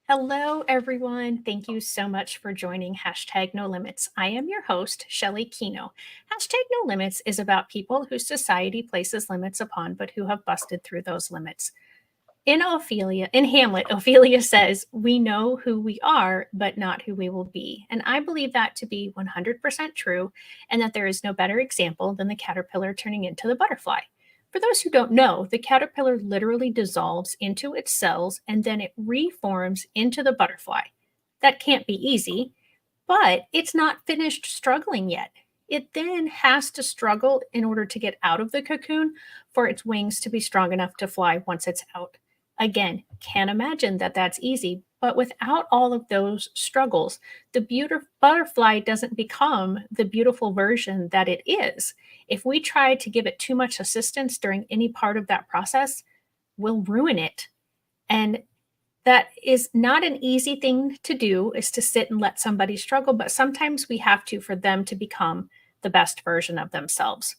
Hello, everyone. Thank you so much for joining Hashtag No Limits. I am your host, Shelley Kino. Hashtag No Limits is about people whose society places limits upon, but who have busted through those limits. In Hamlet, Ophelia says, "We know who we are, but not who we will be." And I believe that to be 100% true, and that there is no better example than the caterpillar turning into the butterfly. For those who don't know, the caterpillar literally dissolves into its cells and then it reforms into the butterfly. That can't be easy, but it's not finished struggling yet. It then has to struggle in order to get out of the cocoon for its wings to be strong enough to fly once it's out. Again, can't imagine that that's easy, but without all of those struggles, the beautiful butterfly doesn't become the beautiful version that it is. If we try to give it too much assistance during any part of that process, we'll ruin it. And that is not an easy thing to do, is to sit and let somebody struggle, but sometimes we have to for them to become the best version of themselves.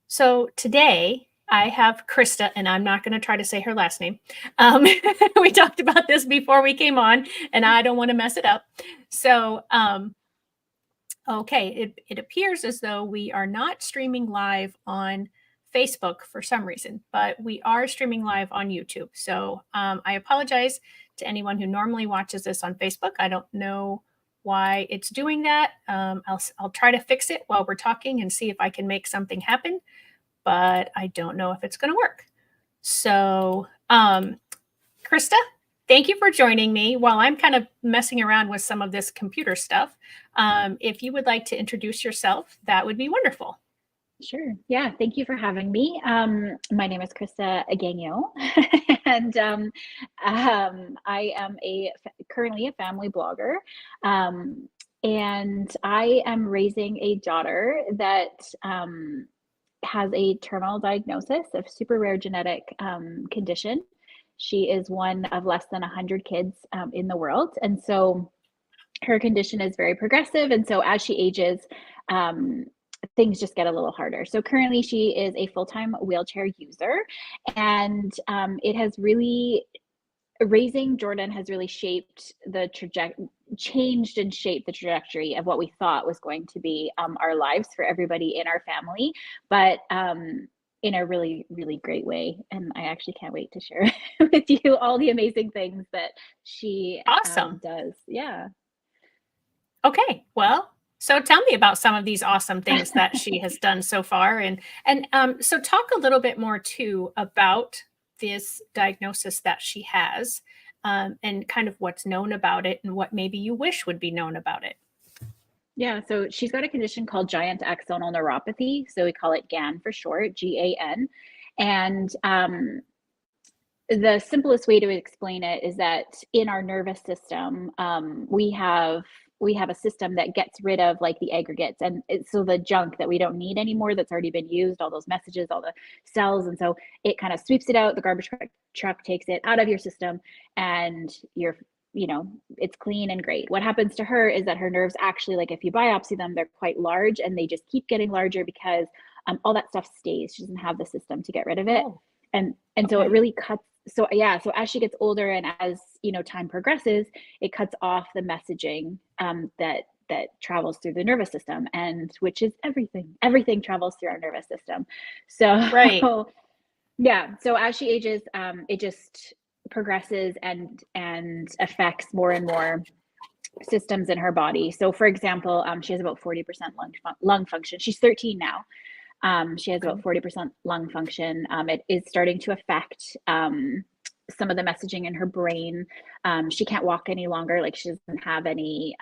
So today I have Christa, and I'm not going to try to say her last name. We talked about this before we came on, and I don't want to mess it up. So, okay, it appears as though we are not streaming live on Facebook for some reason, but we are streaming live on YouTube. So I apologize to anyone who normally watches this on Facebook. I don't know why it's doing that. I'll try to fix it while we're talking and see if I can make something happen, but I don't know if it's going to work. So, Christa, thank you for joining me while I'm kind of messing around with some of this computer stuff. If you would like to introduce yourself, that would be wonderful. Sure. Yeah. Thank you for having me. My name is Christa Gagnon, and I am currently a family blogger. And I am raising a daughter that has a terminal diagnosis of super rare genetic condition. She is one of less than 100 kids in the world. And so her condition is very progressive. And so as she ages, things just get a little harder. So currently she is a full-time wheelchair user, and it has really, raising Jordan has really changed and shaped the trajectory of what we thought was going to be our lives for everybody in our family, but in a really, really great way. And I actually can't wait to share with you all the amazing things that she Awesome. does. Yeah. Okay, well, so tell me about some of these awesome things that she has done so far, and so talk a little bit more too about this diagnosis that she has, and kind of what's known about it and what maybe you wish would be known about it. Yeah, so she's got a condition called giant axonal neuropathy. So we call it GAN for short, GAN. And the simplest way to explain it is that in our nervous system, we have a system that gets rid of like the aggregates, and so the junk that we don't need anymore that's already been used, all those messages, all the cells, and so it kind of sweeps it out. The garbage truck takes it out of your system, and it's clean and great. What happens to her is that her nerves actually, like if you biopsy them, they're quite large, and they just keep getting larger because all that stuff stays. She doesn't have the system to get rid of it. Oh, And so it really cuts. So yeah, so as she gets older and as time progresses, it cuts off the messaging that travels through the nervous system, and which is everything travels through our nervous system. So right. yeah, so as she ages, it just progresses and affects more and more systems in her body. So for example, she has about 40% lung function. She's 13 now. She has about 40% lung function. It is starting to affect some of the messaging in her brain. She can't walk any longer. Like she doesn't have any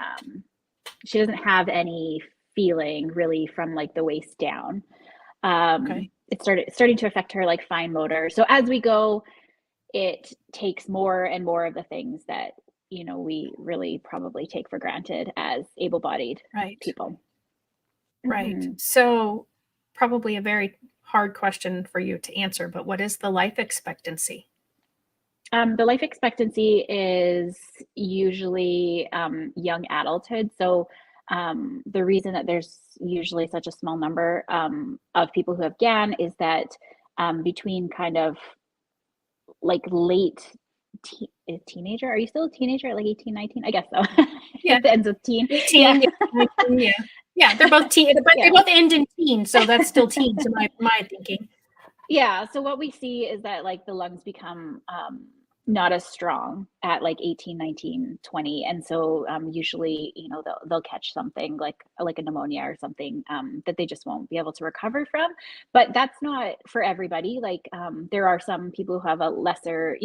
feeling really from like the waist down. It's starting to affect her like fine motor. So as we go, it takes more and more of the things that we really probably take for granted as able-bodied people. Right. Mm-hmm. So probably a very hard question for you to answer, but what is the life expectancy? The life expectancy is usually young adulthood. So the reason that there's usually such a small number of people who have GAN is that between kind of like late teenager. Are you still a teenager at like 18, 19? I guess so. Yeah. It ends with teen. 18, Yeah. yeah, 19, yeah. Yeah, they're both teen, but they Yeah. both end in teen, so that's still teen to my thinking. Yeah. So what we see is that like the lungs become not as strong at like 18, 19, 20. And so usually, you know, they'll catch something like a pneumonia or something that they just won't be able to recover from. But that's not for everybody. Like there are some people who have a lesser,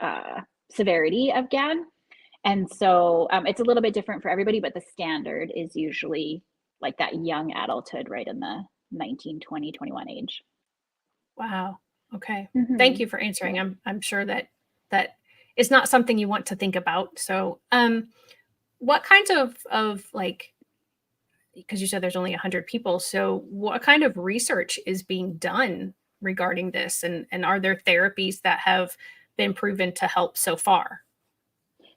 uh, severity of GAN. And so it's a little bit different for everybody, but the standard is usually like that young adulthood, right in the 19, 20, 21 age. Wow. Okay. Thank Mm-hmm. you for answering. Yeah. I'm sure that is not something you want to think about. So, what kinds of like, because you said there's only 100 people, so what kind of research is being done regarding this, and are there therapies that have been proven to help so far?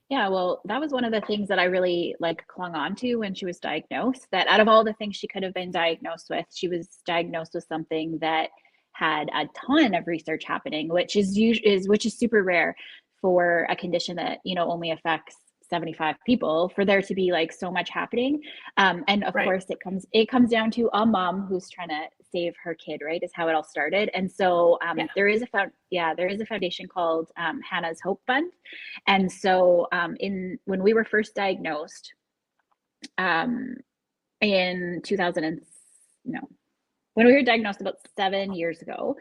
Yeah, well, that was one of the things that I really like clung on to when she was diagnosed. That out of all the things she could have been diagnosed with, she was diagnosed with something that had a ton of research happening, which is super rare for a condition that, you know, only affects 75 people, for there to be like so much happening. And of Right. course it comes down to a mom who's trying to save her kid, right? Is how it all started. And so Yeah. there is a foundation called Hannah's Hope Fund. And so in when we were first diagnosed um, in 2000 and no, when we were diagnosed about 7 years ago,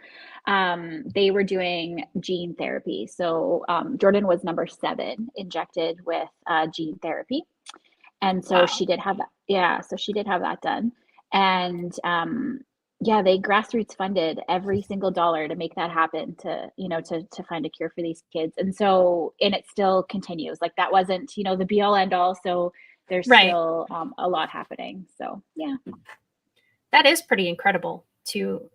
they were doing gene therapy. So Jordan was number 7 injected with gene therapy. And so Wow. she did have that. Yeah, so she did have that done. And yeah, they grassroots funded every single dollar to make that happen, to, you know, to find a cure for these kids. And so, and it still continues. Like that wasn't, you know, the be all end all. So there's Right. still a lot happening. So yeah. That is pretty incredible to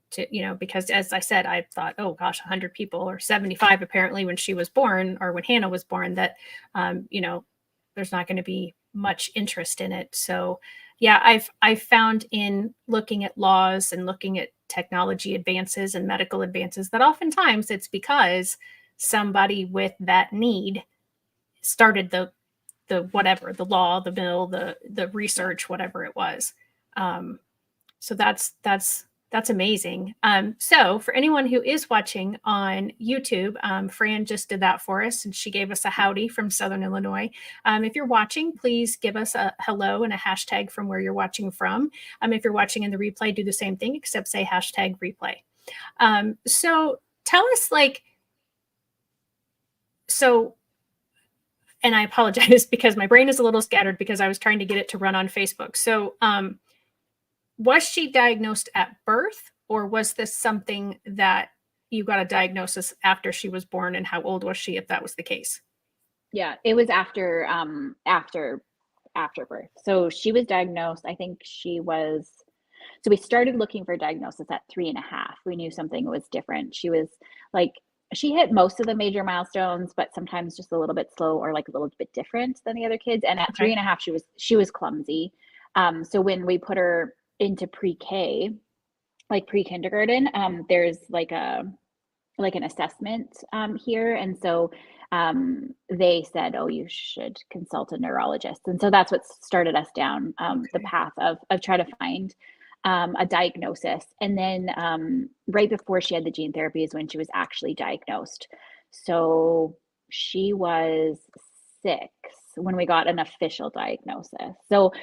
because as I said, I thought, oh gosh, 100 people or 75 apparently when she was born, or when Hannah was born, that there's not going to be much interest in it. So yeah, I've found in looking at laws and looking at technology advances and medical advances that oftentimes it's because somebody with that need started the whatever, the law, the bill, the Yeah. research, whatever it was. um, so that's amazing. So for anyone who is watching on YouTube, Fran just did that for us, and she gave us a howdy from Southern Illinois. If you're watching, please give us a hello and a hashtag from where you're watching from. If you're watching in the replay, do the same thing, except say hashtag replay. So tell us, like, so, and I apologize because my brain is a little scattered because I was trying to get it to run on Facebook. So, was she diagnosed at birth, or was this something that you got a diagnosis after she was born? And how old was she, if that was the case? Yeah, it was after birth. So she was diagnosed, I think so we started looking for diagnosis at 3.5. We knew something was different. She was like, she hit most of the major milestones, but sometimes just a little bit slow or like a little bit different than the other kids. And at three Okay. and a half, she was clumsy. So when we put her into pre-K, like pre-kindergarten, there's like an assessment here. And so they said, oh, you should consult a neurologist. And so that's what started us down the Okay. path of trying to find a diagnosis. And then right before she had the gene therapy is when she was actually diagnosed. So she was 6 when we got an official diagnosis. So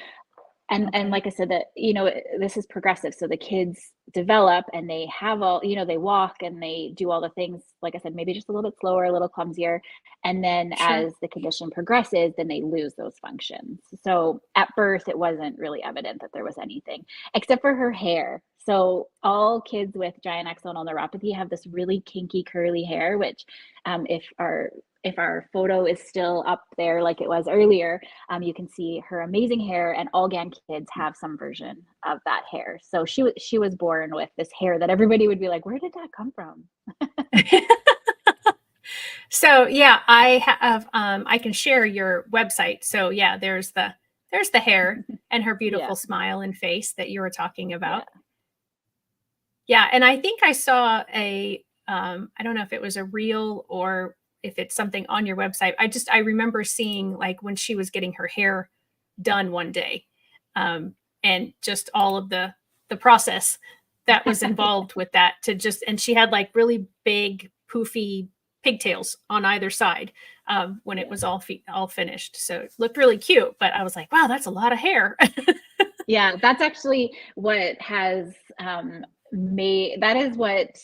and Okay. like I said, that, you know, this is progressive. So the kids develop and they have all, you know, they walk and they do all the things, like I said, maybe just a little bit slower, a little clumsier. And then Sure. as the condition progresses, then they lose those functions. So at birth, it wasn't really evident that there was anything except for her hair. So all kids with giant axonal neuropathy have this really kinky curly hair, which if our photo is still up there like it was earlier, you can see her amazing hair, and all GAN kids have some version of that hair. So she was born with this hair that everybody would be like, where did that come from? So yeah, I have I can share your website. So yeah, there's the hair and her Yeah, beautiful smile and face that you were talking yeah. about. Yeah, and I think I saw I don't know if it was a reel or if it's something on your website. I remember seeing like when she was getting her hair done one day, um, and just all of the process that was involved with that to just, and she had like really big poofy pigtails on either side, when it was all finished. So it looked really cute, but I was like, wow, that's a lot of hair. Yeah, that's actually what has that is what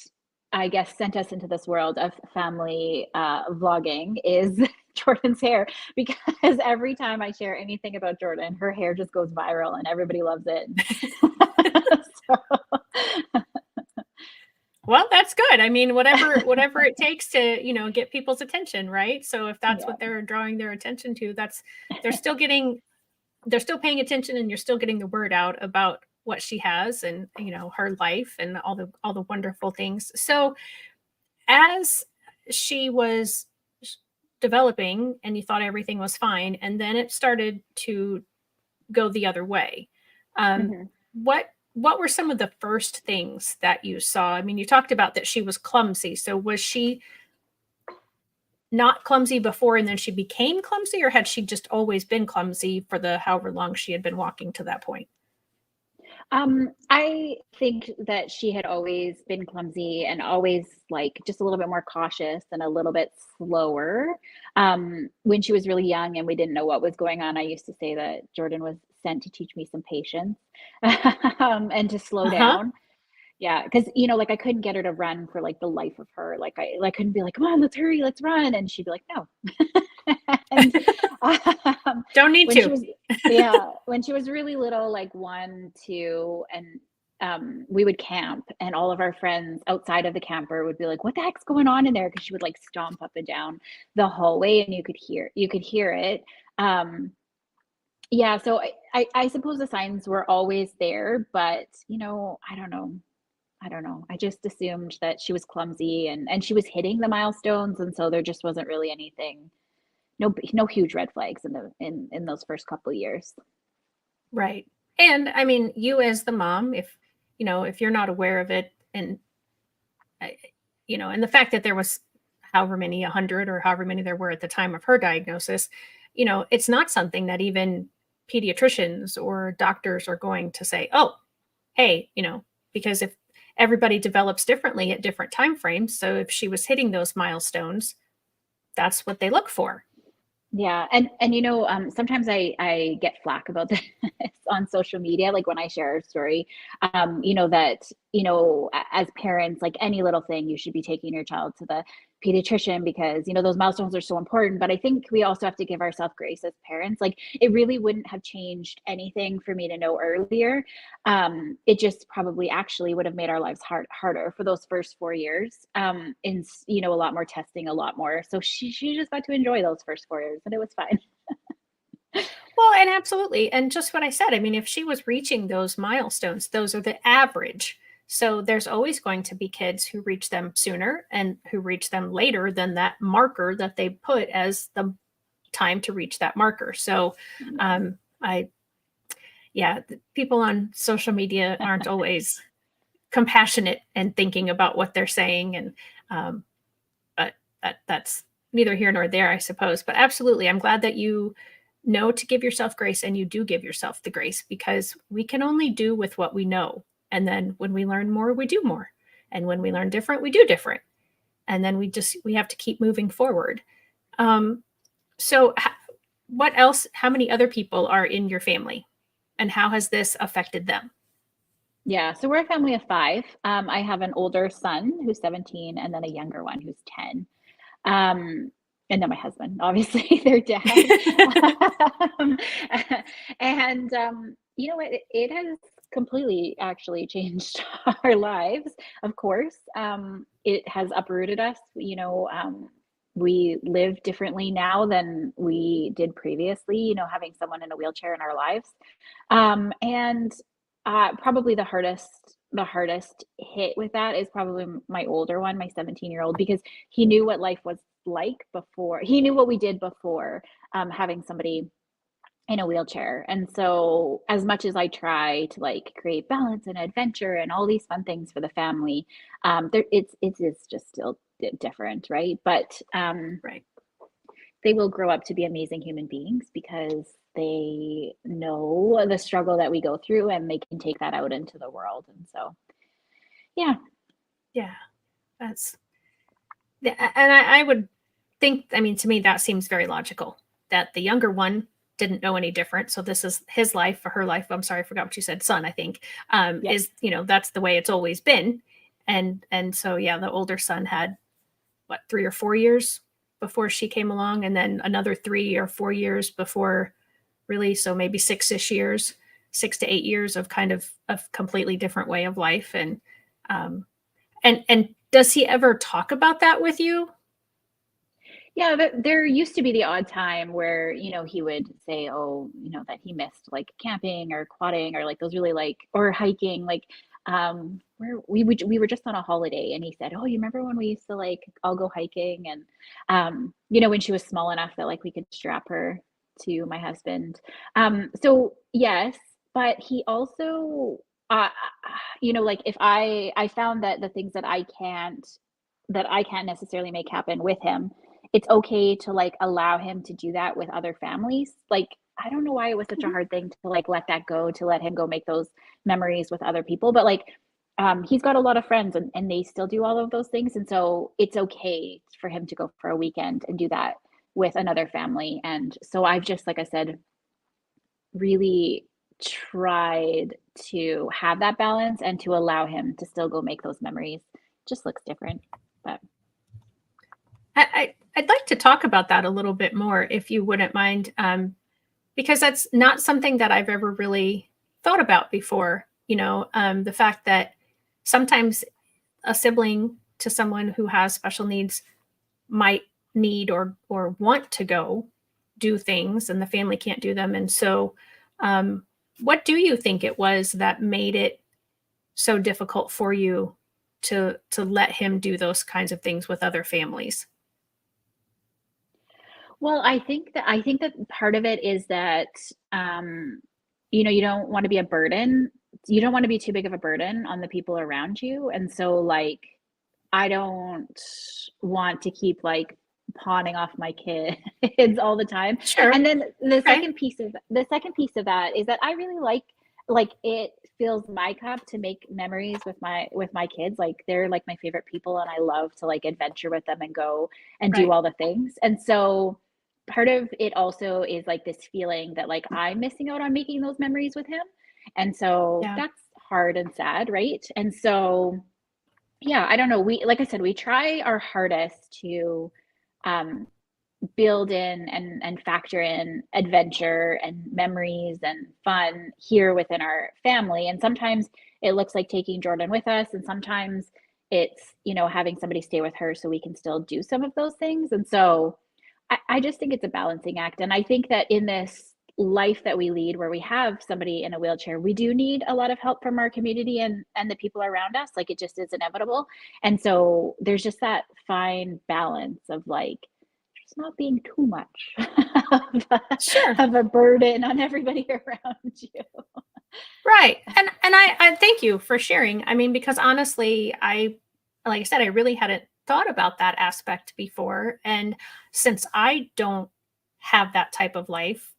I guess sent us into this world of family vlogging is Jordan's hair, because every time I share anything about Jordan, her hair just goes viral and everybody loves it. So, Well, that's good. I mean, whatever it takes to, get people's attention, right? So if that's yeah. what they're drawing their attention to, that's they're still getting they're still paying attention, and you're still getting the word out about what she has, and her life and all the wonderful things. So as she was developing and you thought everything was fine, and then it started to go the other way, Mhm. what were some of the first things that you saw? I mean, you talked about that she was clumsy. So was she not clumsy before and then she became clumsy, or had she just always been clumsy for the however long she had been walking to that point? I think that she had always been clumsy and always like just a little bit more cautious and a little bit slower. When she was really young and we didn't know what was going on, I used to say that Jordan was sent to teach me some patience and to slow Uh-huh. down. Yeah, because like I couldn't get her to run for like the life of her. Like I couldn't be like, come on, let's hurry, let's run. And she'd be like, no. And Don't need when she to. was, yeah, when she was really little, like 1, 2, and we would camp, and all of our friends outside of the camper would be like, what the heck's going on in there? Because she would like stomp up and down the hallway, and you could hear it. Um, yeah, so I suppose the signs were always there, but I don't know. I don't know. I just assumed that she was clumsy, and she was hitting the milestones, and so there just wasn't really anything, no huge red flags in those first couple of years. Right. And I mean, you as the mom, if you're not aware of it, and uh, and the fact that there was however many, 100 or however many there were at the time of her diagnosis, it's not something that even pediatricians or doctors are going to say, oh, hey, because if everybody develops differently at different time frames, so if she was hitting those milestones, that's what they look for. Yeah, and sometimes I get flack about this on social media, like when I share our story, that as parents, like any little thing, you should be taking your child to the pediatrician because those milestones are so important. But I think we also have to give ourselves grace as parents. Like it really wouldn't have changed anything for me to know earlier. It just probably actually would have made our lives harder for those first 4 years. In a lot more testing, a lot more. So she just got to enjoy those first 4 years, and it was fine. Well, and absolutely. And just what I said, I mean, if she was reaching those milestones, those are the average. So there's always going to be kids who reach them sooner and who reach them later than that marker that they put as the time to reach that marker. So I yeah, people on social media aren't always compassionate and thinking about what they're saying, and but that's neither here nor there, I suppose. But absolutely, I'm glad that you know to give yourself grace, and you do give yourself the grace, because we can only do with what we know, and then when we learn more, we do more, and when we learn different, we do different, and then we have to keep moving forward. um, so what else, how many other people are in your family, and how has this affected them? Yeah, so we're a family of 5. I have an older son who's 17, and then a younger one who's 10. Um, and then my husband, obviously, their dad. Um, and it has completely actually changed our lives, of course. It has uprooted us. We live differently now than we did previously, having someone in a wheelchair in our lives. And probably the hardest hit with that is probably my older one, my 17-year-old, because he knew what life was like before. He knew what we did before having somebody in a wheelchair. And so as much as I try to like create balance and adventure and all these fun things for the family, it is just still different, right? But Right. they will grow up to be amazing human beings because they know the struggle that we go through and they can take that out into the world. And so, yeah. Yeah. That's yeah, and I would think, I mean, to me, that seems very logical that the younger one didn't know any different. So this is his life or her life. I'm sorry, I forgot what you said, son, I think, Yep. is, that's the way it's always been. And so, yeah, the older son had what, 3 or 4 years before she came along, and then another 3 or 4 years before really. So maybe 6-ish years, 6 to 8 years of kind of completely different way of life. Um, and does he ever talk about that with you? Yeah, there used to be the odd time where, he would say, oh, that he missed like camping or quadding or like those really like, or hiking, like, where we were just on a holiday and he said, oh, you remember when we used to like all go hiking? And, when she was small enough that like we could strap her to my husband. So yes, but he also, like if I found that the things that I can't necessarily make happen with him, it's okay to like allow him to do that with other families. Like, I don't know why it was such a Mhm. hard thing to like let that go, to let him go make those memories with other people. But like, he's got a lot of friends and they still do all of those things. And so it's okay for him to go for a weekend and do that with another family. And so I've just, like I said, really tried to have that balance and to allow him to still go make those memories. Just looks different. But I'd like to talk about that a little bit more, if you wouldn't mind, because that's not something that I've ever really thought about before. The fact that sometimes a sibling to someone who has special needs might need or want to go do things, and the family can't do them. And so, um, what do you think it was that made it so difficult for you to let him do those kinds of things with other families? well, I think that part of it is that, um, you don't wanna be a burden. You don't wanna be too big of a burden on the people around you, and so, like, I don't want to keep, like, pawning off my kids all the time, Sure. and then Okay. the second piece of that is that I really like, it fills my cup to make memories with my kids, like, they're, like, my favorite people, and I love to, like, adventure with them and go and do Right. all the things, and so part of it also is, like, this feeling that, like, I'm missing out on making those memories with him, and so Yeah. that's hard and sad, right? And so yeah, I don't know. Like I said, we try our hardest to um, build in and factor in adventure and memories and fun here within our family. And sometimes it looks like taking Jordan with us, and sometimes it's having somebody stay with her so we can still do some of those things. And so I just think it's a balancing act. And I think that in this life that we lead, where we have somebody in a wheelchair, we do need a lot of help from our community and the people around us. Like it just is inevitable. And so there's just that fine balance of like, just not being too much of Sure. of a burden on everybody around you. Right. And I thank you for sharing. I mean, because honestly, like I said, I really hadn't thought about that aspect before. And since I don't have that type of life,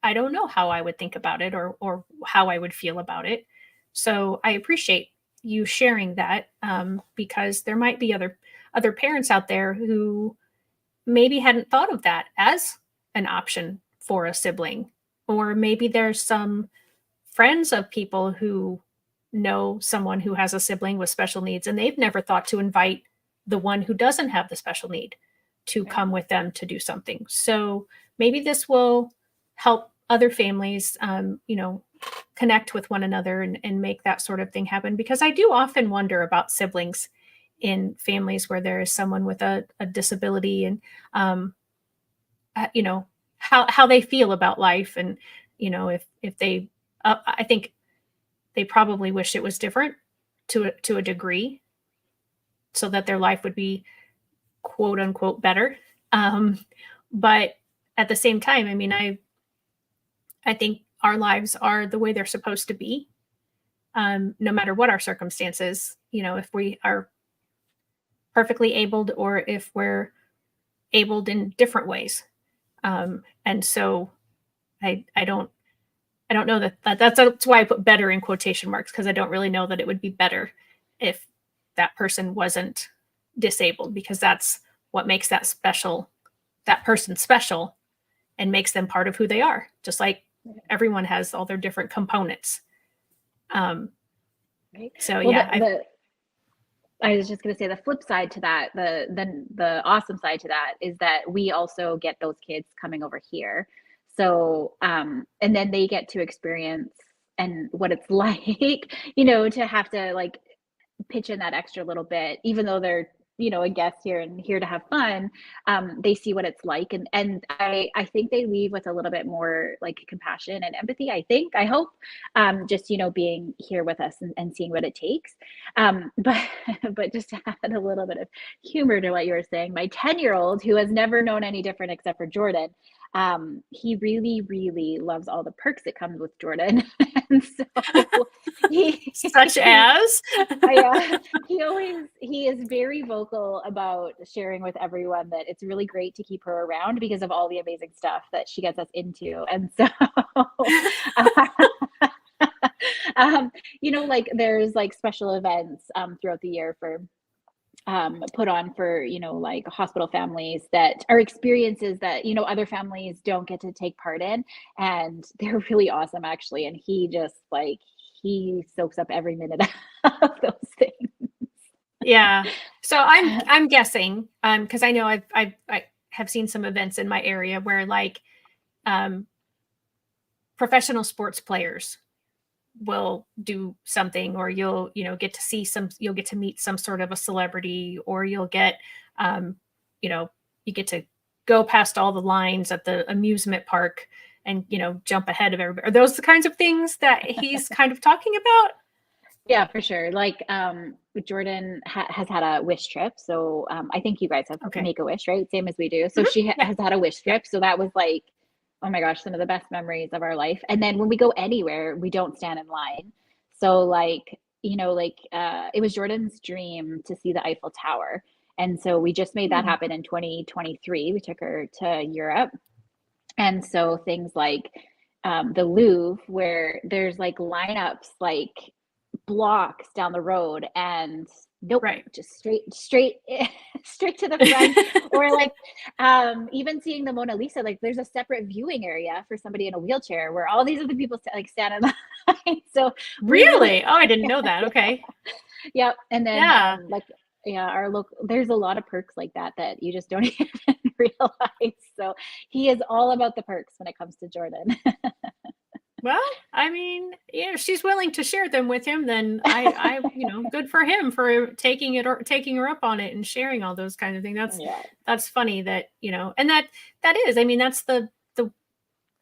I don't know how I would think about it or how I would feel about it. So I appreciate you sharing that, because there might be other parents out there who maybe hadn't thought of that as an option for a sibling, or maybe there's some friends of people who know someone who has a sibling with special needs, and they've never thought to invite the one who doesn't have the special need to Right. come with them to do something. So maybe this will help other families, connect with one another and make that sort of thing happen. Because I do often wonder about siblings in families where there is someone with a disability, and um, you know how they feel about life, and if they I think they probably wish it was different to a degree, so that their life would be quote unquote better. Um, but at the same time, I mean, I think our lives are the way they're supposed to be, no matter what our circumstances. If we are perfectly abled or if we're abled in different ways. And so I don't know that's why I put better in quotation marks, because I don't really know that it would be better if that person wasn't disabled, because that's what makes that person special and makes them part of who they are. Just like everyone has all their different components. Right. So Well, yeah, I was just going to say the flip side to that, the awesome side to that is that we also get those kids coming over here. So, and then they get to experience and what it's like, to have to like pitch in that extra little bit, even though they're a guest here and here to have fun. They see what it's like, and I think they leave with a little bit more like compassion and empathy. I hope, just being here with us and seeing what it takes. But but just to add a little bit of humor to what you were saying, my 10-year-old, who has never known any different except for Jordan, he really, really loves all the perks that comes with Jordan. And so such as he is very vocal about sharing with everyone that it's really great to keep her around because of all the amazing stuff that she gets us into. And so like there's like special events throughout the year for put on for like hospital families that are experiences that other families don't get to take part in, and they're really awesome actually. And he just like he soaks up every minute of those things. Yeah. So I'm guessing, because I know I have seen some events in my area where like professional sports players will do something, or you'll get to meet some sort of a celebrity, or you'll get you get to go past all the lines at the amusement park and jump ahead of everybody. Are those the kinds of things that he's kind of talking about? Yeah, for sure. Like Jordan has had a wish trip, so I think you guys have Okay. Make-A-Wish, right? Same as we do. So she has had a wish trip, so that was like, oh my gosh, some of the best memories of our life. And then when we go anywhere, we don't stand in line. So like it was Jordan's dream to see the Eiffel Tower, and so we just made that happen in 2023. We took her to Europe, and so things like the Louvre, where there's like lineups like blocks down the road, and nope, Right. just straight straight to the front. Or like even seeing the Mona Lisa, like there's a separate viewing area for somebody in a wheelchair where all these other people like stand in line. So really, oh, I didn't know that. Okay. Yeah. And then Yeah. like our local, there's a lot of perks like that you just don't even realize. So he is all about the perks when it comes to Jordan. Well, I mean, yeah, if she's willing to share them with him, then good for him for taking her up on it and sharing all those kinds of things. That's funny that, and that is, I mean, that's the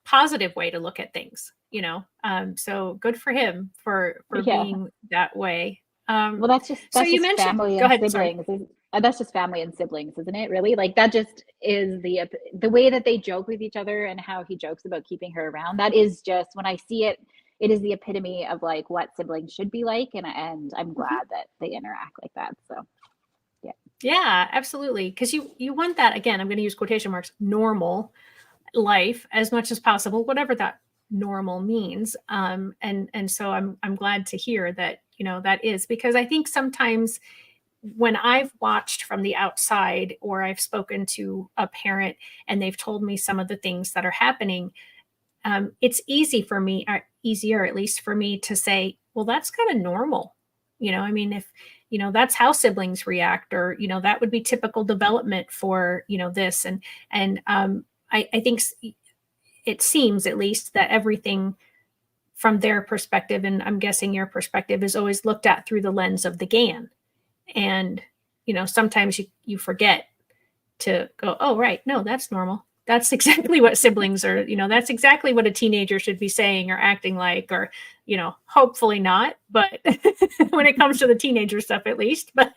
positive way to look at things, so good for him for being that way. Well, that's just you mentioned, family go and ahead, sorry. siblings. That's just family and siblings, isn't it? Really, like that just is the way that they joke with each other and how he jokes about keeping her around. That is just, when I see it, it is the epitome of like what siblings should be like, and I'm glad that they interact like that. So, yeah. Yeah, absolutely. Because you want that, again, I'm going to use quotation marks, normal life as much as possible, whatever that normal means. And so I'm glad to hear that, that is, because I think sometimes when I've watched from the outside, or I've spoken to a parent and they've told me some of the things that are happening, it's easier at least for me to say, well, that's kind of normal. I mean, if, that's how siblings react, or, that would be typical development for, this. And I think it seems at least that everything from their perspective, and I'm guessing your perspective, is always looked at through the lens of the GAN. And, sometimes you forget to go, oh, right, no, that's normal. That's exactly what siblings are, that's exactly what a teenager should be saying or acting like, or, hopefully not, but when it comes to the teenager stuff, at least, but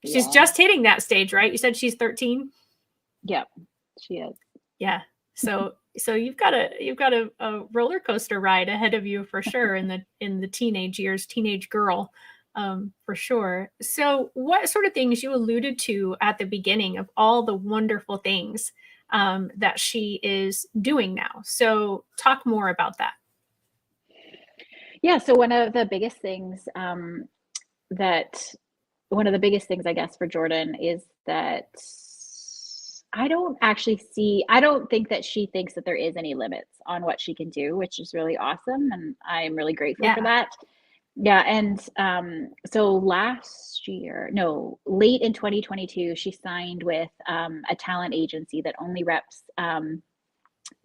she's just hitting that stage, right? You said she's 13. Yep, she is. Yeah. So you've got a roller coaster ride ahead of you for sure in the teenage years, teenage girl. For sure. So, what sort of things you alluded to at the beginning of all the wonderful things that she is doing now? So, talk more about that. Yeah, so that one of the biggest things, I guess, for Jordan is that I don't think that she thinks that there is any limits on what she can do, which is really awesome. And I'm really grateful for Yeah. that. Yeah. And so last year, no, late in 2022, she signed with a talent agency that only reps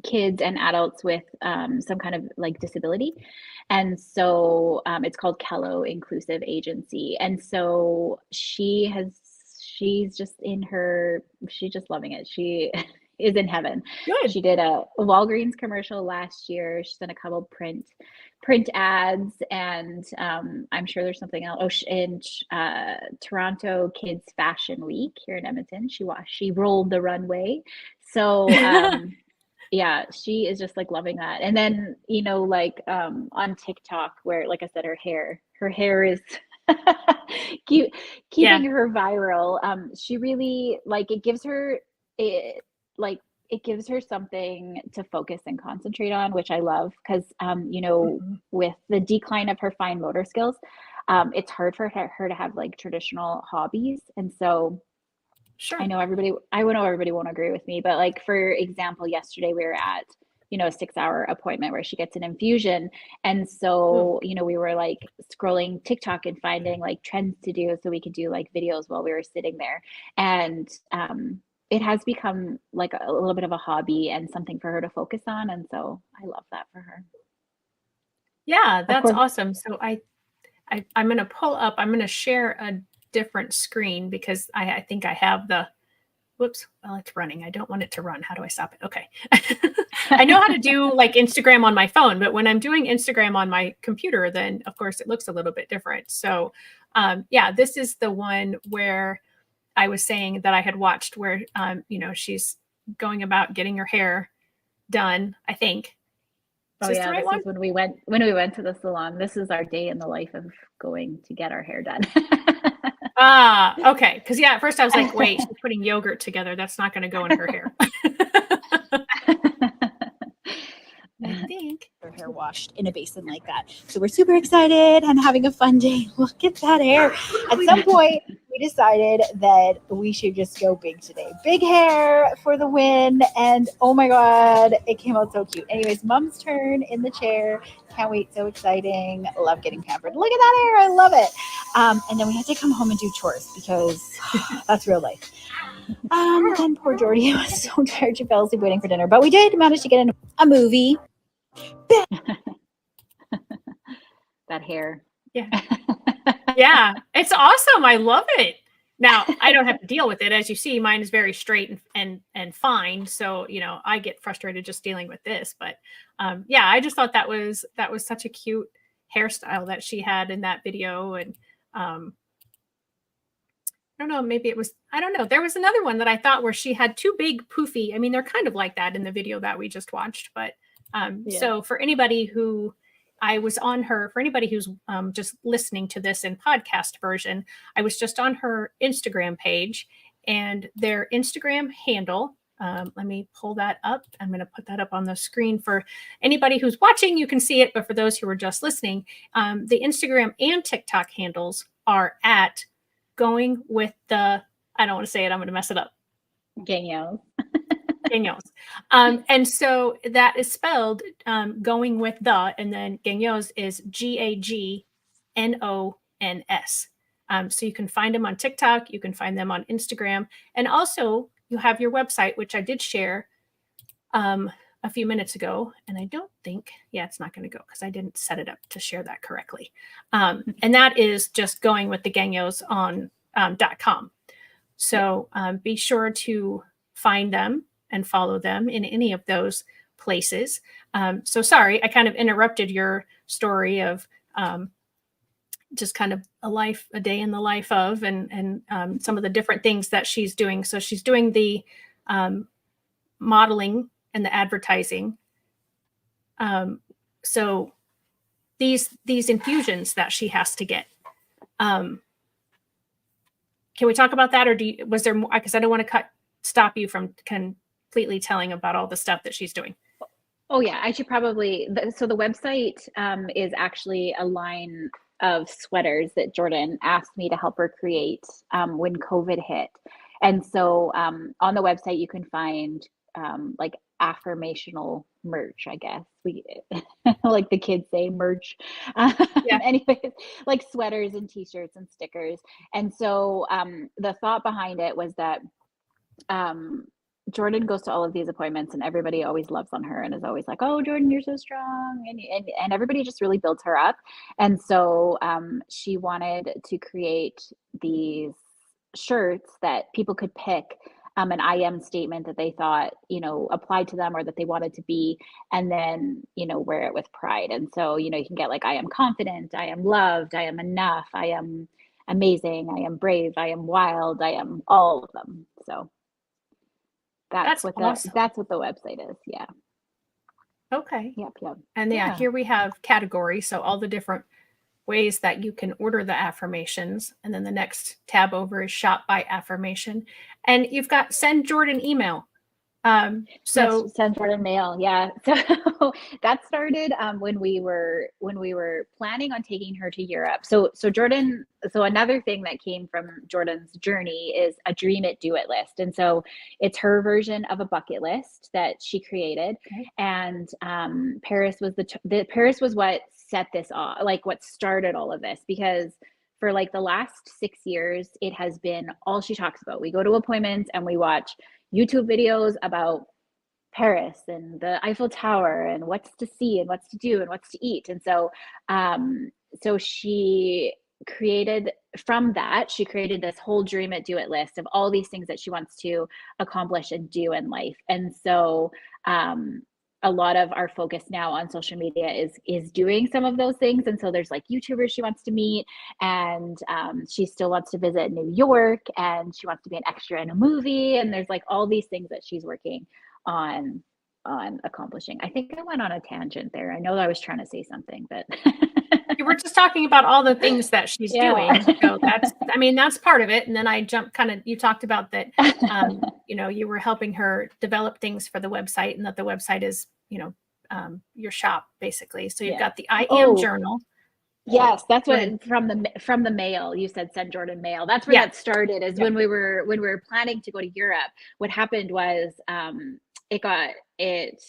kids and adults with some kind of like disability. And so it's called Kello Inclusive Agency. And so she's just loving it. She is in heaven. Good. She did a Walgreens commercial last year. She's done a couple print ads, and I'm sure there's something else. In Toronto Kids Fashion Week here in Edmonton, she rolled the runway. So yeah, she is just like loving that. And then, like on TikTok where, like I said, her hair is keep, Yeah. keeping her viral. She really like it like it gives her something to focus and concentrate on, which I love because Mhm. with the decline of her fine motor skills, it's hard for her to have like traditional hobbies. And so Sure. I know everybody won't agree with me, but like, for example, yesterday we were at, a 6-hour appointment where she gets an infusion. And Ooh. so, we were like scrolling TikTok and finding like trends to do so we could do like videos while we were sitting there. And it has become like a little bit of a hobby and something for her to focus on. And so I love that for her. Yeah, Of that's course. awesome. So I'm going to pull up, I'm going to share a different screen because I think I have the, whoops, well, it's running. I don't want it to run. How do I stop it? Okay. I know how to do like Instagram on my phone, but when I'm doing Instagram on my computer, then of course it looks a little bit different. So, yeah, this is the one where I was saying that I had watched where, she's going about getting her hair done, I think. Is Oh this the yeah, right this one? is when we went to the salon. This is our day in the life of going to get our hair done. Ah, okay. Because yeah, at first I was like, wait, she's putting yogurt together. That's not going to go in her hair. I think. Her hair washed in a basin like that. So we're super excited and having a fun day. Look at that hair. At some point, we decided that we should just go big today. Big hair for the win. And oh my God, it came out so cute. Anyways, mom's turn in the chair. Can't wait. So exciting. Love getting pampered. Look at that hair. I love it. And then we had to come home and do chores because that's real life. Then poor Jordy was so tired she fell asleep waiting for dinner. But we did manage to get in a movie. That hair. Yeah. Yeah. It's awesome. I love it. Now, I don't have to deal with it. As you see, mine is very straight and fine. So, I get frustrated just dealing with this. But yeah, I just thought that was such a cute hairstyle that she had in that video. And I don't know, maybe it was, I don't know. There was another one that I thought where she had two big poofy. I mean, they're kind of like that in the video that we just watched. But Yeah. so for anybody who for anybody who's just listening to this in podcast version, I was just on her Instagram page and their Instagram handle. Let me pull that up. I'm going to put that up on the screen for anybody who's watching. You can see it, but for those who are just listening, the Instagram and TikTok handles are at going with the, I don't want to say it, I'm going to mess it up. Gagnons. Gagnons. And so that is spelled going with the, and then Gagnons is Gagnons. So you can find them on TikTok, you can find them on Instagram, and also you have your website, which I did share a few minutes ago. And I don't think, yeah, it's not going to go because I didn't set it up to share that correctly. And that is just going with the Gagnons on .com. So be sure to find them and follow them in any of those places. So sorry, I kind of interrupted your story of just kind of a day in the life of, and some of the different things that she's doing. So she's doing the modeling and the advertising. So these infusions that she has to get, Can we talk about that, or was there more? Because I don't want to stop you from completely telling about all the stuff that she's doing. Oh yeah, I should probably. So the website is actually a line of sweaters that Jordan asked me to help her create when COVID hit. And so on the website you can find like affirmational merch, I guess we like the kids say merch. Yeah. Anyways, like sweaters and t-shirts and stickers. And so the thought behind it was that Jordan goes to all of these appointments and everybody always loves on her and is always like, oh, Jordan, you're so strong. And everybody just really builds her up. And so she wanted to create these shirts that people could pick an I am statement that they thought, applied to them or that they wanted to be, and then, wear it with pride. And so, you can get like, I am confident, I am loved, I am enough, I am amazing, I am brave, I am wild, I am all of them. So that's what awesome. That's what the website is. Yeah. Okay. Yep. And here we have categories. So all the different ways that you can order the affirmations. And then the next tab over is shop by affirmation. And you've got send Jordan email. So send Jordan mail. Yeah. So that started when we were planning on taking her to Europe. So Jordan, so another thing that came from Jordan's journey is a dream it, do it list. And so it's her version of a bucket list that she created. Okay. And Paris was Paris was what set this off, like what started all of this, because for like the last 6 years, it has been all she talks about. We go to appointments and we watch YouTube videos about Paris and the Eiffel Tower and what's to see and what's to do and what's to eat. And so, so she created this whole dream it, do it list of all these things that she wants to accomplish and do in life. And so, a lot of our focus now on social media is doing some of those things. And so there's like YouTubers she wants to meet, and she still wants to visit New York, and she wants to be an extra in a movie. And there's like all these things that she's working on accomplishing. I think I went on a tangent there. I know that I was trying to say something, but you were just talking about all the things that she's doing. So that's part of it. And then I jumped you talked about that, you were helping her develop things for the website, and that the website is, your shop basically. So you've got the I am journal. Yes, that's what from the mail. You said send Jordan mail. That's where that started. Is when we were planning to go to Europe. What happened was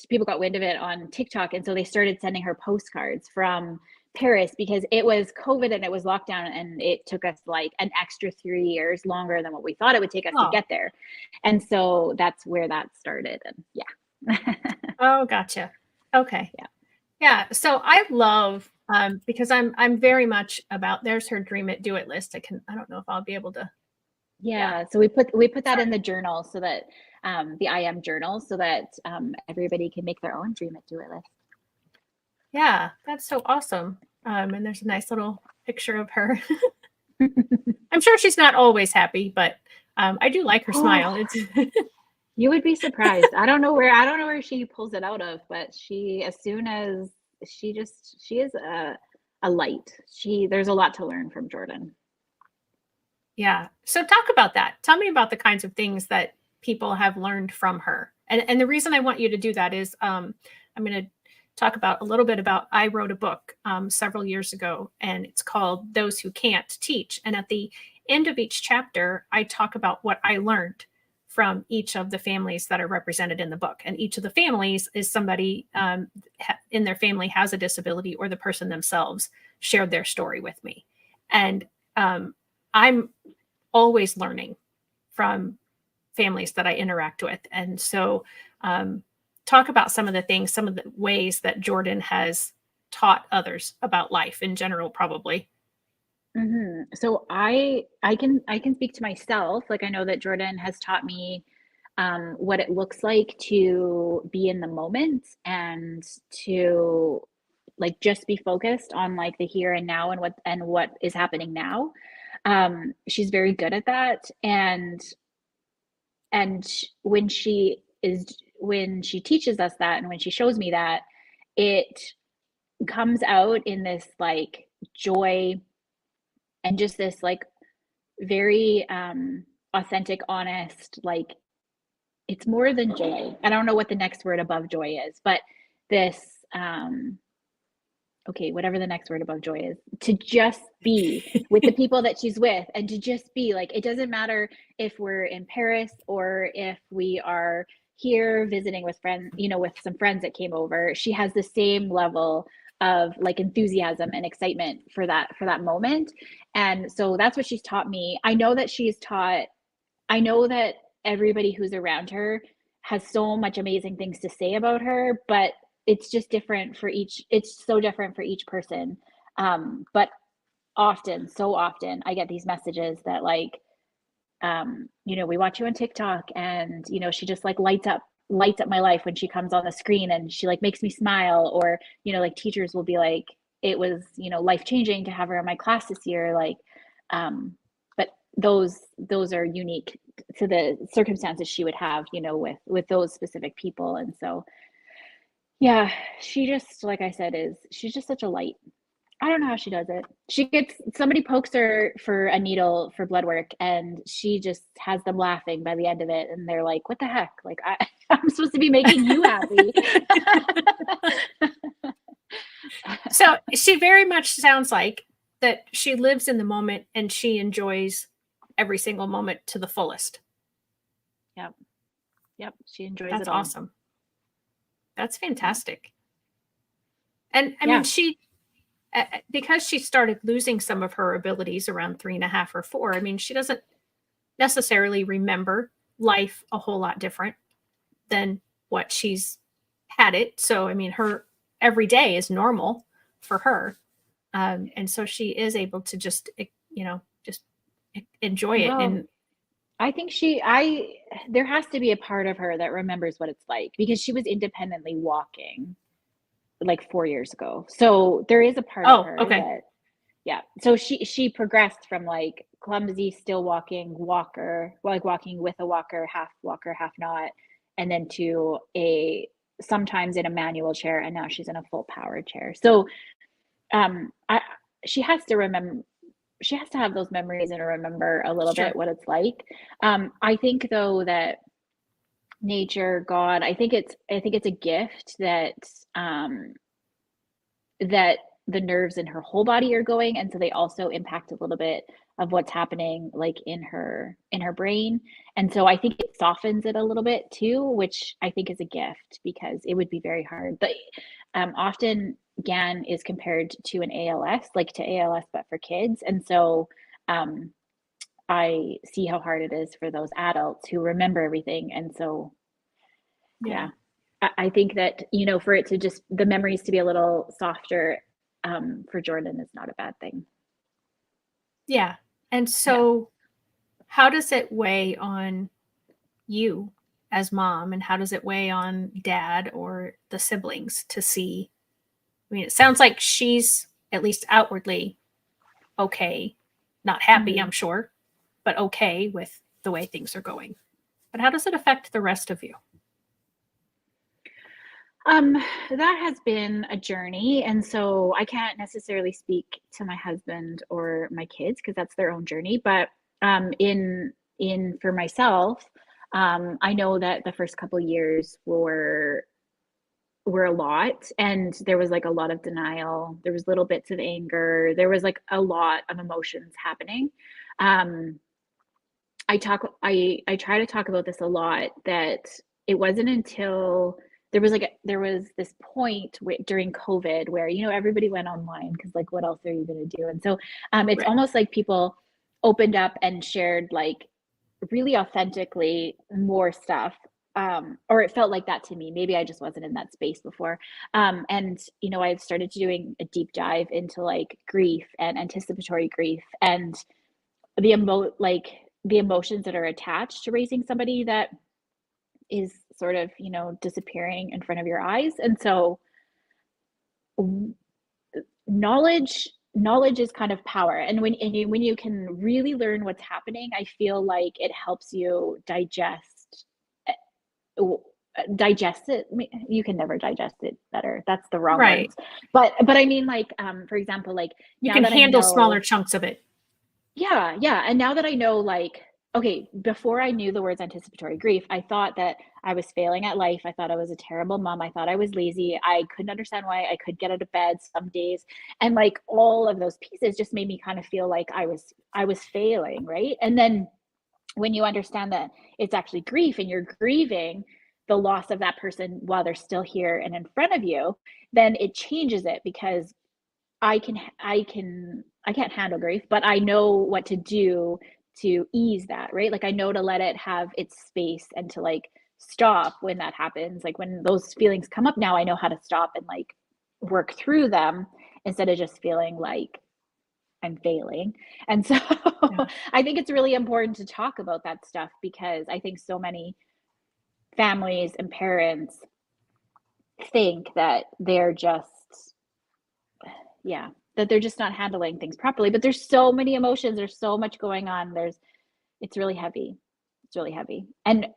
people got wind of it on TikTok, and so they started sending her postcards from Paris, because it was COVID and it was lockdown, and it took us like an extra 3 years longer than what we thought it would take us to get there. And so that's where that started. And Oh, gotcha. Okay. Yeah. So I love, because I'm very much about, there's her dream it, do it list. I don't know if I'll be able to. Yeah. So we put that in the journal, so that the I am journal, so that everybody can make their own dream it, do it list. Yeah, that's so awesome. And there's a nice little picture of her. I'm sure she's not always happy, but I do like her smile. It's you would be surprised. I don't know where she pulls it out of, but she is a light. There's a lot to learn from Jordan. Yeah. So talk about that. Tell me about the kinds of things that people have learned from her. And the reason I want you to do that is I'm going to talk about a little bit about, I wrote a book several years ago, and it's called Those Who Can't Teach. And at the end of each chapter, I talk about what I learned from each of the families that are represented in the book. And each of the families is somebody in their family has a disability, or the person themselves shared their story with me. And I'm always learning from families that I interact with. And so talk about some of the ways that Jordan has taught others about life in general, probably. Mm-hmm. So I can speak to myself. Like, I know that Jordan has taught me what it looks like to be in the moment, and to like just be focused on like the here and now, and what is happening now. She's very good at that. And when she teaches us that, and when she shows me that, it comes out in this like joy and just this like very authentic, honest, like it's more than joy. I don't know what the next word above joy is, but this okay, whatever the next word above joy is, to just be with the people that she's with, and to just be like, it doesn't matter if we're in Paris or if we are here visiting with friends, you know, with some friends that came over. She has the same level of like enthusiasm and excitement for that moment. And so that's what she's taught me. I know that everybody who's around her has so much amazing things to say about her, but it's just different for each, it's so different for each person. But so often I get these messages that like, you know, we watch you on TikTok and, you know, she just like lights up my life when she comes on the screen, and she like makes me smile. Or, you know, like teachers will be like, it was, you know, life-changing to have her in my class this year. Like, but those are unique to the circumstances she would have, you know, with those specific people. And so, yeah, she just, like I said, she's just such a light. I don't know how she does it. Somebody pokes her for a needle for blood work, and she just has them laughing by the end of it. And they're like, what the heck? Like, I'm supposed to be making you happy. So she very much sounds like that she lives in the moment and she enjoys every single moment to the fullest. Yep. She enjoys That's it all. awesome. That's fantastic. And I mean, she, because she started losing some of her abilities around 3.5 or 4, I mean, she doesn't necessarily remember life a whole lot different than what she's had it. So, I mean, her every day is normal for her. And so she is able to just, you know, just enjoy it. And I think there has to be a part of her that remembers what it's like, because she was independently walking like 4 years ago. So there is a part of her that, yeah. So she progressed from like clumsy, still walking walker, like walking with a walker, half not, and then to sometimes in a manual chair, and now she's in a full power chair. So she has to have those memories and remember a little bit what it's like. I think though that nature, God, I think it's a gift that that the nerves in her whole body are going, and so they also impact a little bit of what's happening like in her brain. And so I think it softens it a little bit too, which I think is a gift, because it would be very hard. But often GAN is compared to an ALS, like to ALS but for kids. And so I see how hard it is for those adults who remember everything. And so yeah, I think that, you know, for it to just, the memories to be a little softer for Jordan is not a bad thing. Yeah. And so how does it weigh on you as mom, and how does it weigh on dad or the siblings to see? I mean, it sounds like she's at least outwardly okay, not happy, I'm sure, but okay with the way things are going. But how does it affect the rest of you? That has been a journey. And so I can't necessarily speak to my husband or my kids, because that's their own journey. But for myself, I know that the first couple of years were a lot, and there was like a lot of denial. There was little bits of anger. There was like a lot of emotions happening. I try to talk about this a lot, that it wasn't until there was this point during COVID where, you know, everybody went online, because like, what else are you going to do? And so it's almost like people opened up and shared like really authentically more stuff. Or it felt like that to me. Maybe I just wasn't in that space before. And, you know, I started doing a deep dive into like grief and anticipatory grief, and the emotions that are attached to raising somebody that is sort of, you know, disappearing in front of your eyes. And so knowledge is kind of power. And when you can really learn what's happening, I feel like it helps you digest it. You can never digest it better. That's the wrong words. But I mean, like, for example, like, you can handle smaller chunks of it. Yeah, yeah, and now that I know, like, okay, before I knew the words anticipatory grief, I thought that I was failing at life. I thought I was a terrible mom. I thought I was lazy. I couldn't understand why I could get out of bed some days. And like all of those pieces just made me kind of feel like I was failing, right? And then when you understand that it's actually grief and you're grieving the loss of that person while they're still here and in front of you, then it changes it because I can't handle grief, but I know what to do to ease that, right? Like I know to let it have its space and to like stop when that happens. Like when those feelings come up now, I know how to stop and like work through them instead of just feeling like I'm failing. And so Yeah. I think it's really important to talk about that stuff because I think so many families and parents think that they're just, yeah, that they're just not handling things properly. But there's so many emotions, there's so much going on. It's really heavy. It's really heavy. And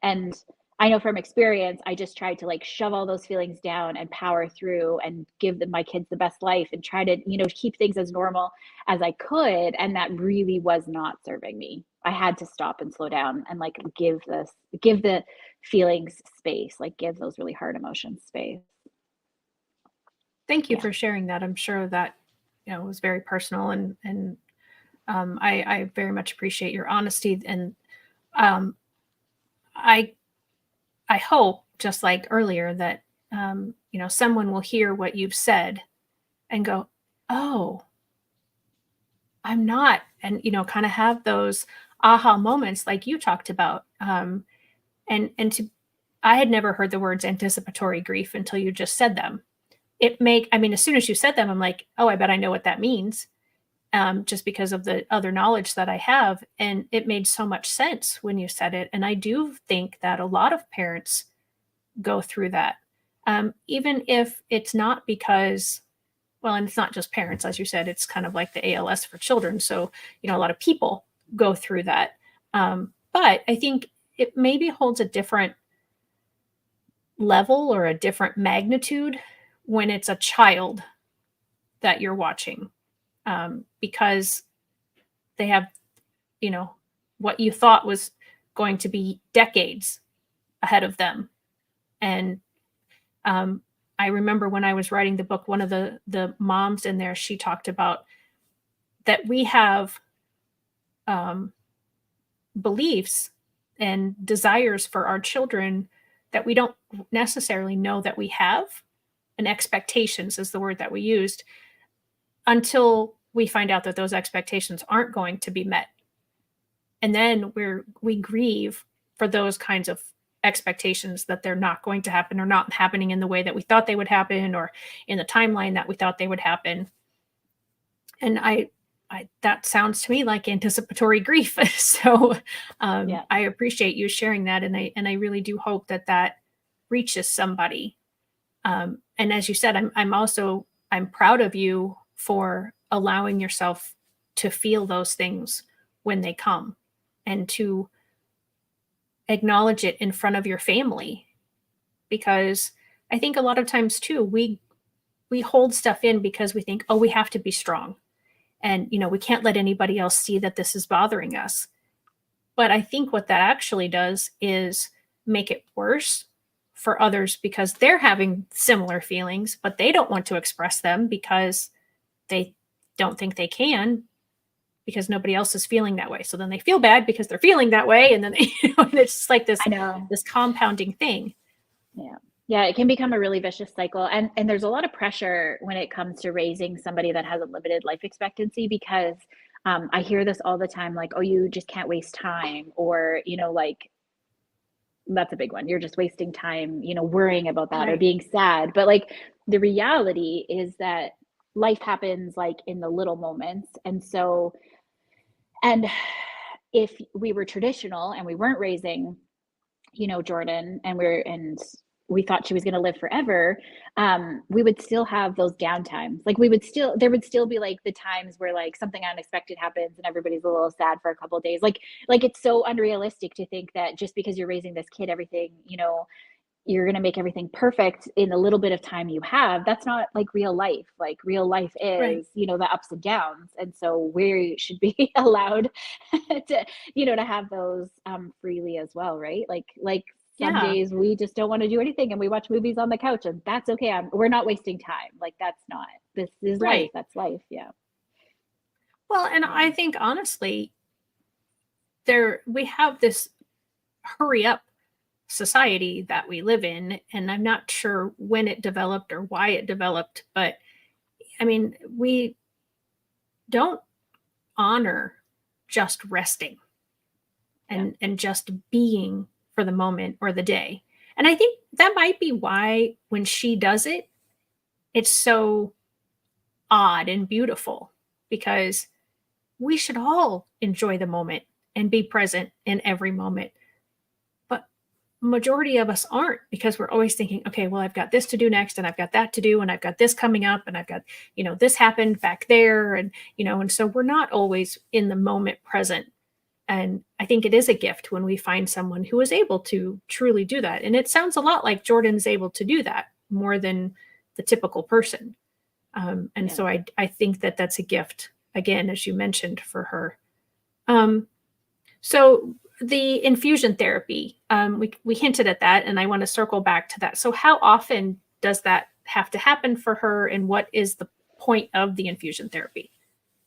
I know from experience, I just tried to like shove all those feelings down and power through and give them my kids the best life and try to, keep things as normal as I could. And that really was not serving me. I had to stop and slow down and like give the feelings space, like give those really hard emotions space. Thank you Yeah. for sharing that. I'm sure that was very personal, and I very much appreciate your honesty, and um, I I hope, just like earlier, that someone will hear what you've said and go, "Oh, I'm not," and kind of have those aha moments like you talked about. And to I had never heard the words anticipatory grief until you just said them. I mean, as soon as you said them, I'm like, oh, I bet I know what that means. Just because of the other knowledge that I have. And it made so much sense when you said it. And I do think that a lot of parents go through that. Even if it's not because, well, and it's not just parents, as you said, it's kind of like the ALS for children. So, a lot of people go through that. But I think it maybe holds a different level or a different magnitude when it's a child that you're watching, because they have, what you thought was going to be decades ahead of them. And I remember when I was writing the book, one of the moms in there, she talked about that we have um, beliefs and desires for our children that we don't necessarily know that we have, and expectations is the word that we used, until we find out that those expectations aren't going to be met. And then we grieve for those kinds of expectations that they're not going to happen, or not happening in the way that we thought they would happen, or in the timeline that we thought they would happen. And I that sounds to me like anticipatory grief. So Yeah. I appreciate you sharing that, and I really do hope that that reaches somebody. And as you said, I'm proud of you for allowing yourself to feel those things when they come, and to acknowledge it in front of your family, because I think a lot of times too we hold stuff in because we think, oh, we have to be strong, and we can't let anybody else see that this is bothering us. But I think what that actually does is make it worse for others, because they're having similar feelings, but they don't want to express them because they don't think they can, because nobody else is feeling that way. So then they feel bad because they're feeling that way, and then and it's just like I know. this compounding thing. Yeah. Yeah, it can become a really vicious cycle. And there's a lot of pressure when it comes to raising somebody that has a limited life expectancy because I hear this all the time, like, oh, you just can't waste time, or, like, that's a big one. You're just wasting time, worrying about that or Right. being sad. But like the reality is that life happens like in the little moments. And if we were traditional and we weren't raising, Jordan, and we thought she was going to live forever, we would still have those downtimes. Like there would still be like the times where like something unexpected happens and everybody's a little sad for a couple of days. Like it's so unrealistic to think that just because you're raising this kid, everything, you're going to make everything perfect in a little bit of time you have. That's not like real life. Like real life Right. is, you know, the ups and downs. And so we should be allowed to, you know, to have those freely as well, right? Like some Yeah. days we just don't want to do anything and we watch movies on the couch, and that's okay. We're not wasting time. Like that's not, this is life. Right. That's life. Yeah. Well, and I think honestly, we have this hurry up society that we live in, and I'm not sure when it developed or why it developed, but I mean, we don't honor just resting and just being for the moment or the day. And I think that might be why when she does it, it's so odd and beautiful, because we should all enjoy the moment and be present in every moment. But majority of us aren't, because we're always thinking, okay, well, I've got this to do next, and I've got that to do, and I've got this coming up, and I've got, this happened back there. And, and so we're not always in the moment present. And I think it is a gift when we find someone who is able to truly do that. And it sounds a lot like Jordan's able to do that more than the typical person. And so I think that that's a gift, again, as you mentioned, for her. So the infusion therapy, we hinted at that, and I want to circle back to that. So how often does that have to happen for her, and what is the point of the infusion therapy?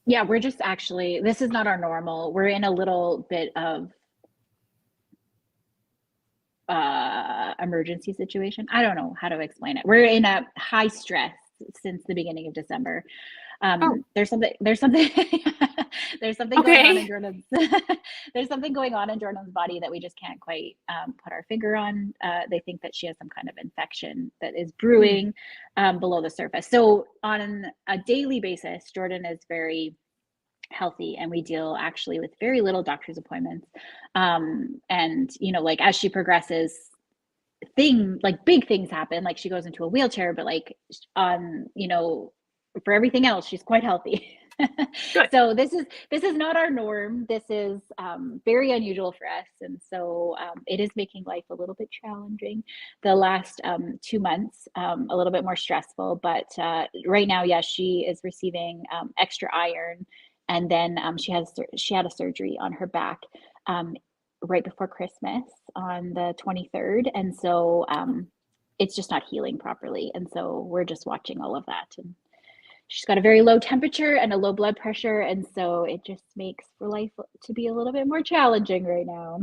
Yeah, we're just actually, this is not our normal. We're in a little bit of emergency situation. I don't know how to explain it. We're in a high stress since the beginning of December. There's something there's something going on in Okay. Jordan's there's something going on in Jordan's body that we just can't quite put our finger on. They think that she has some kind of infection that is brewing below the surface. So on a daily basis, Jordan is very healthy, and we deal actually with very little doctor's appointments. And like as she progresses, big things happen, like she goes into a wheelchair, but like for everything else, she's quite healthy. Good. So this is not our norm. This is very unusual for us, and so it is making life a little bit challenging. The last 2 months, a little bit more stressful, but right now, yes, she is receiving extra iron, and then she had a surgery on her back right before Christmas on the 23rd, and so it's just not healing properly, and so we're just watching all of that. And she's got a very low temperature and a low blood pressure, and so it just makes for life to be a little bit more challenging right now.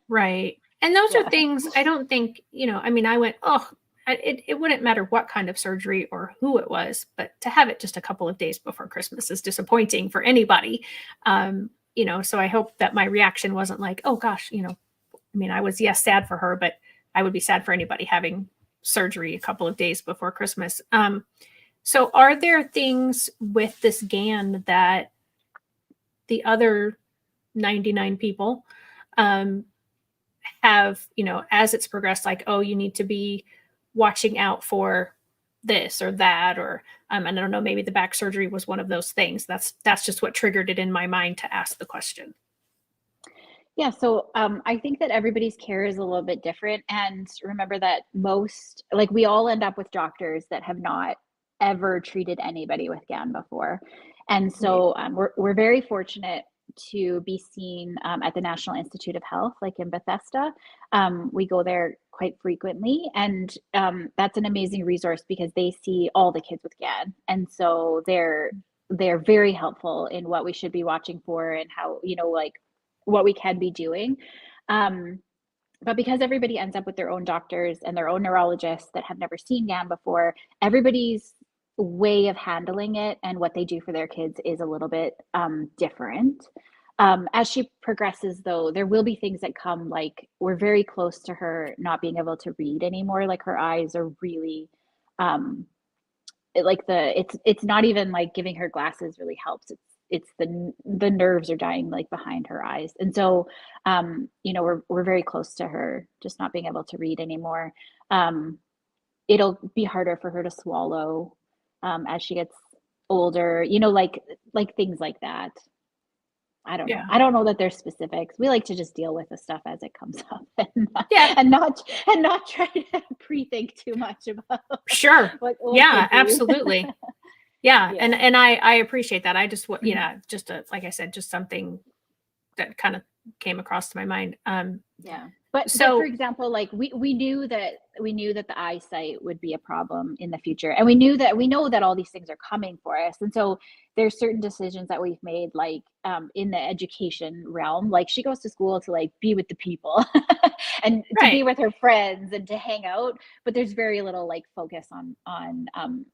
Right. And those are Yeah. things I don't think, I mean, I went, oh, it wouldn't matter what kind of surgery or who it was, but to have it just a couple of days before Christmas is disappointing for anybody. So I hope that my reaction wasn't like, oh gosh, I mean, I was, yes, sad for her, but I would be sad for anybody having surgery a couple of days before Christmas. So are there things with this GAN that the other 99 people have, as it's progressed, like, oh, you need to be watching out for this or that, or and I don't know, maybe the back surgery was one of those things. That's just what triggered it in my mind to ask the question. Yeah, so I think that everybody's care is a little bit different. And remember that we all end up with doctors that have not ever treated anybody with GAN before. And Right. so we're very fortunate to be seen at the National Institute of Health, like in Bethesda. We go there quite frequently, and that's an amazing resource because they see all the kids with GAN. And so they're very helpful in what we should be watching for and how, like what we can be doing. But because everybody ends up with their own doctors and their own neurologists that have never seen GAN before, everybody's way of handling it and what they do for their kids is a little bit different. As she progresses, though, there will be things that come, like we're very close to her not being able to read anymore. Like her eyes are really, it's not even like giving her glasses really helps. It's the nerves are dying like behind her eyes, and so we're very close to her just not being able to read anymore. It'll be harder for her to swallow as she gets older, like things like that. I don't know. Yeah. I don't know that there's specifics. We like to just deal with the stuff as it comes up, Yeah. and not try to pre-think too much about Sure. what Yeah, could be. absolutely. Yeah. Yeah. And I appreciate that. I just, just like I said, just something that kind of came across to my mind. Yeah. But for So example, like we knew that the eyesight would be a problem in the future. And we know that all these things are coming for us. And so there's certain decisions that we've made, like in the education realm. Like she goes to school to like be with the people and to be right. with her friends and to hang out. But there's very little like focus on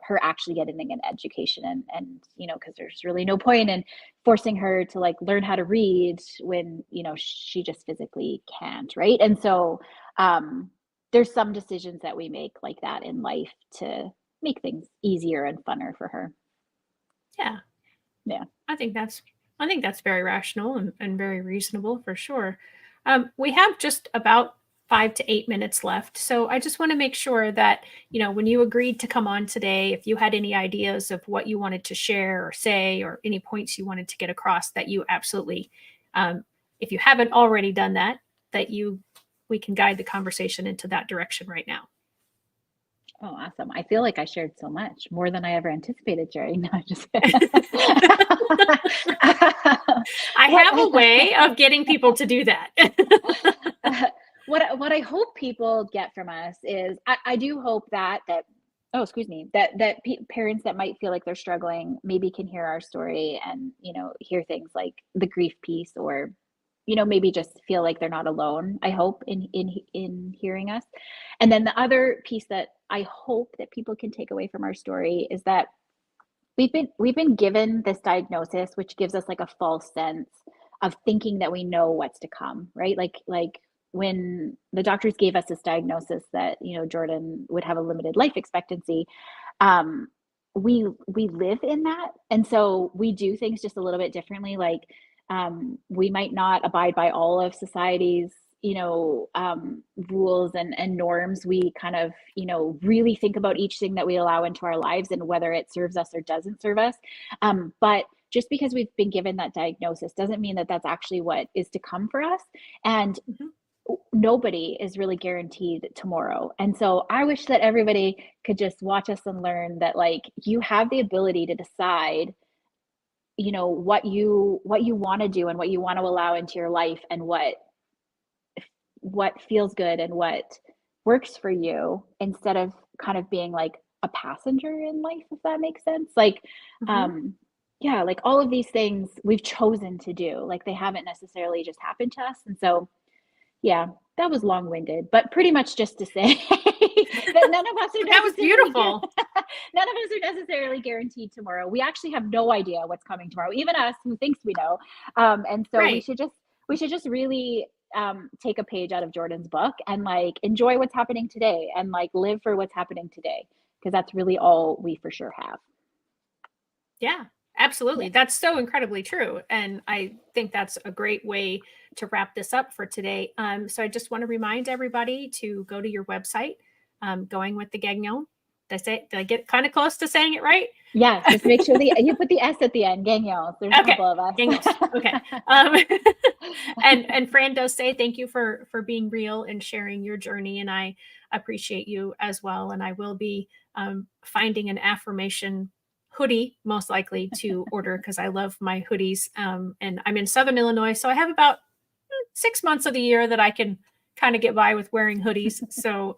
her actually getting an education, and because there's really no point in forcing her to like learn how to read when she just physically can't, right? And so there's some decisions that we make like that in life to make things easier and funner for her. Yeah. Yeah. I think that's very rational and very reasonable for sure. We have just about 5 to 8 minutes left. So I just want to make sure that, when you agreed to come on today, if you had any ideas of what you wanted to share or say, or any points you wanted to get across, that you absolutely, if you haven't already done that, we can guide the conversation into that direction right now. Oh, awesome. I feel like I shared so much, more than I ever anticipated sharing. No, I'm just kidding. I have a way of getting people to do that. What I hope people get from us is I do hope that oh, excuse me, that parents that might feel like they're struggling maybe can hear our story and hear things like the grief piece, or maybe just feel like they're not alone. I hope in hearing us. And then the other piece that I hope that people can take away from our story is that we've been given this diagnosis, which gives us like a false sense of thinking that we know what's to come, right? Like when the doctors gave us this diagnosis that Jordan would have a limited life expectancy, we live in that, and so we do things just a little bit differently. Like we might not abide by all of society's rules and norms. We kind of really think about each thing that we allow into our lives and whether it serves us or doesn't serve us. But just because we've been given that diagnosis doesn't mean that that's actually what is to come for us. And nobody is really guaranteed tomorrow. And so I wish that everybody could just watch us and learn that, like, you have the ability to decide what you want to do and what you want to allow into your life, and what feels good and what works for you, instead of kind of being like a passenger in life, if that makes sense. Like yeah, like all of these things we've chosen to do, like they haven't necessarily just happened to us. And so yeah, that was long-winded, but pretty much just to say that none of us are that was beautiful. None of us are necessarily guaranteed tomorrow. We actually have no idea what's coming tomorrow, even us who thinks we know. And so Right. we should just really take a page out of Jordan's book and like enjoy what's happening today, and like live for what's happening today, because that's really all we for sure have. Yeah, absolutely. Yeah. That's so incredibly true. And I think that's a great way to wrap this up for today. So I just want to remind everybody to go to your website, Going with the Gagnon. Did I get kind of close to saying it right? Yes, just make sure that you put the S at the end, Gagnons. There's a couple of us. Gagnons. Okay. And Fran does say thank you for being real and sharing your journey, and I appreciate you as well. And I will be finding an affirmation hoodie most likely to order, because I love my hoodies. And I'm in Southern Illinois, so I have about 6 months of the year that I can kind of get by with wearing hoodies. So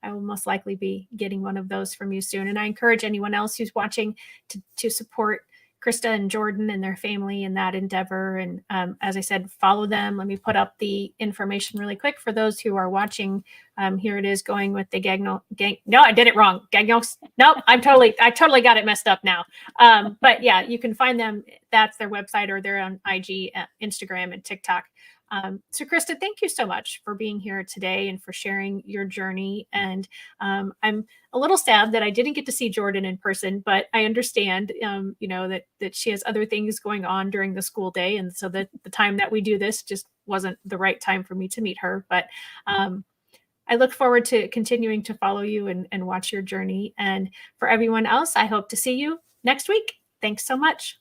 I will most likely be getting one of those from you soon. And I encourage anyone else who's watching to support Christa and Jordan and their family in that endeavor. And as I said, follow them. Let me put up the information really quick for those who are watching. Here it is, Going with the Gagnon. No, I did it wrong. Gagnons. No, I totally got it messed up now. But yeah, you can find them. That's their website, or they're on IG, Instagram, and TikTok. So Christa, thank you so much for being here today and for sharing your journey. And I'm a little sad that I didn't get to see Jordan in person, but I understand, that she has other things going on during the school day. And so that the time that we do this just wasn't the right time for me to meet her. But I look forward to continuing to follow you and watch your journey. And for everyone else, I hope to see you next week. Thanks so much.